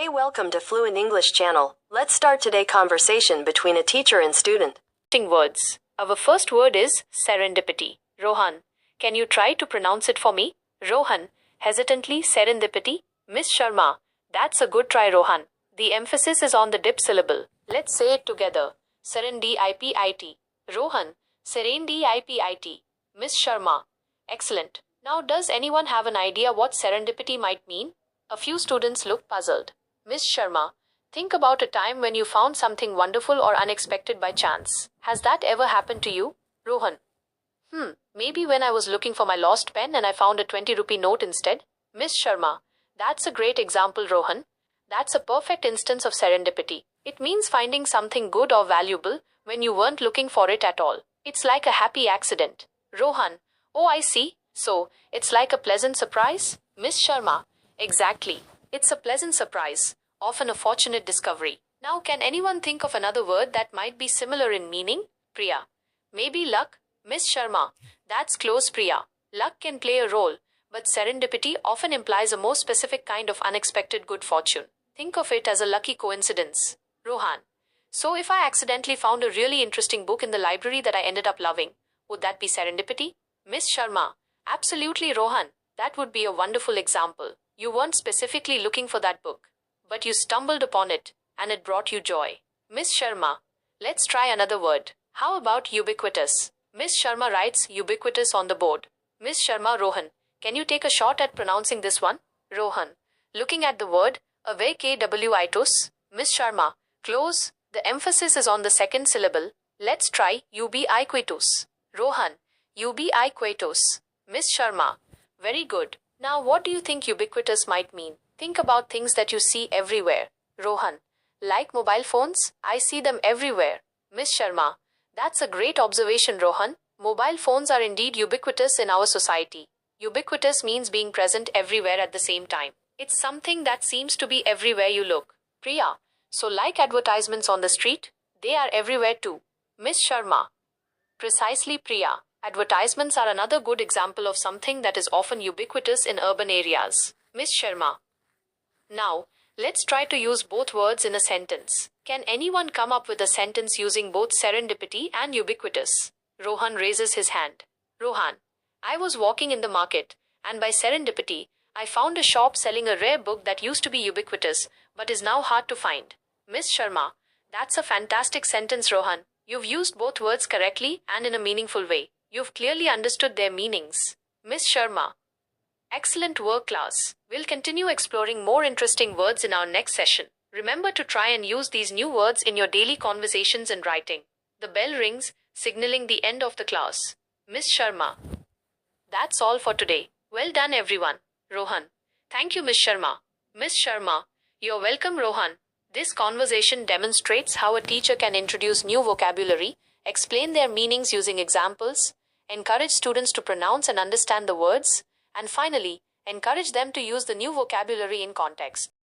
Hey, welcome to Fluent English channel. Let's start today conversation between a teacher and student. Words. Our first word is serendipity. Rohan, can you try to pronounce it for me? Rohan, hesitantly, serendipity. Miss Sharma, that's a good try, Rohan. The emphasis is on the dip syllable. Let's say it together. Serendipity. Rohan, serendipity. Miss Sharma, excellent. Now, does anyone have an idea what serendipity might mean? A few students look puzzled. Miss Sharma, think about a time when you found something wonderful or unexpected by chance. Has that ever happened to you? Rohan, maybe when I was looking for my lost pen and I found a 20 rupee note instead. Miss Sharma, that's a great example, Rohan. That's a perfect instance of serendipity. It means finding something good or valuable when you weren't looking for it at all. It's like a happy accident. Rohan, oh, I see. So, it's like a pleasant surprise? Miss Sharma, exactly. It's a pleasant surprise, often a fortunate discovery. Now, can anyone think of another word that might be similar in meaning? Priya. Maybe luck? Miss Sharma, that's close, Priya. Luck can play a role, but serendipity often implies a more specific kind of unexpected good fortune. Think of it as a lucky coincidence. Rohan. So if I accidentally found a really interesting book in the library that I ended up loving, would that be serendipity? Miss Sharma. Absolutely, Rohan. That would be a wonderful example. You weren't specifically looking for that book, but you stumbled upon it, and it brought you joy. Miss Sharma. Let's try another word. How about ubiquitous? Miss Sharma writes ubiquitous on the board. Miss Sharma, Rohan, can you take a shot at pronouncing this one? Rohan. Looking at the word, ubiquitous. Miss Sharma. Close. The emphasis is on the second syllable. Let's try ubiquitous. Rohan. Ubiquitous. Miss Sharma. Very good. Now, what do you think ubiquitous might mean? Think about things that you see everywhere. Rohan. Like mobile phones? I see them everywhere. Miss Sharma. That's a great observation, Rohan. Mobile phones are indeed ubiquitous in our society. Ubiquitous means being present everywhere at the same time. It's something that seems to be everywhere you look. Priya. So like advertisements on the street, they are everywhere too. Miss Sharma. Precisely, Priya. Advertisements are another good example of something that is often ubiquitous in urban areas. Miss Sharma. Now, let's try to use both words in a sentence. Can anyone come up with a sentence using both serendipity and ubiquitous? Rohan raises his hand. Rohan. I was walking in the market, and by serendipity, I found a shop selling a rare book that used to be ubiquitous, but is now hard to find. Miss Sharma. That's a fantastic sentence, Rohan. You've used both words correctly and in a meaningful way. You've clearly understood their meanings. Miss Sharma. Excellent work, class. We'll continue exploring more interesting words in our next session. Remember to try and use these new words in your daily conversations and writing. The bell rings, signaling the end of the class. Miss Sharma. That's all for today. Well done, everyone. Rohan. Thank you, Miss Sharma. Miss Sharma. You're welcome, Rohan. This conversation demonstrates how a teacher can introduce new vocabulary, explain their meanings using examples, encourage students to pronounce and understand the words, and finally, encourage them to use the new vocabulary in context.